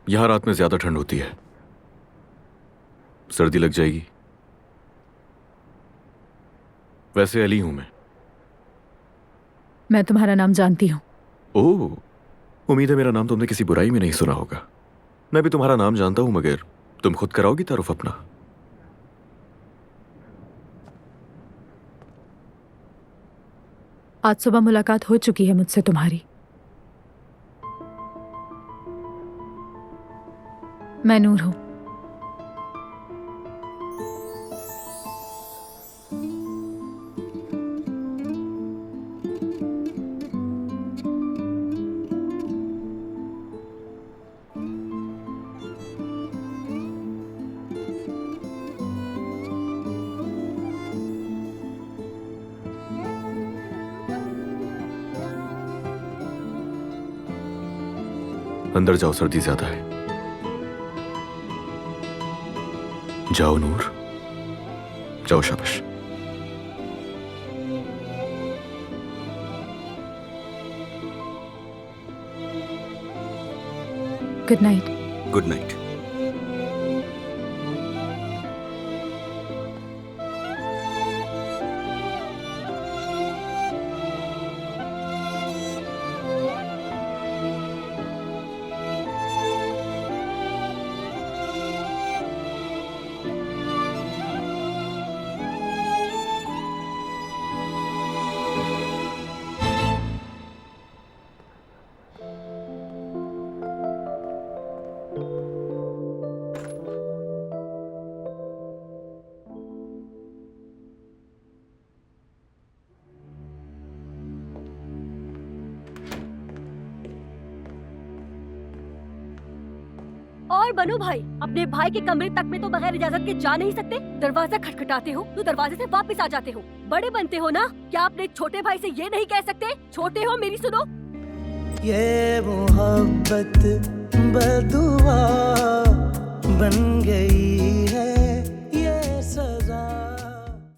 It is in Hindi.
यहां रात में ज्यादा ठंड होती है, सर्दी लग जाएगी। वैसे अली हूं मैं तुम्हारा नाम जानती हूँ। ओह, उम्मीद है मेरा नाम तुमने किसी बुराई में नहीं सुना होगा। मैं भी तुम्हारा नाम जानता हूं, मगर तुम खुद कराओगी तारुफ अपना? आज सुबह मुलाकात हो चुकी है मुझसे तुम्हारी। मैं नूर हूं। अंदर जाओ, सर्दी ज्यादा है। जाओ नूर, जाओ, शाबाश। Good night. Good night. और बनो भाई, अपने भाई के कमरे तक में तो बगैर इजाजत के जा नहीं सकते। दरवाजा खटखटाते हो तो दरवाजे से वापस आ जाते हो। बड़े बनते हो ना, क्या अपने छोटे भाई से ये नहीं कह सकते छोटे हो मेरी सुनो? ये मोहब्बत बदुआ बन गई है।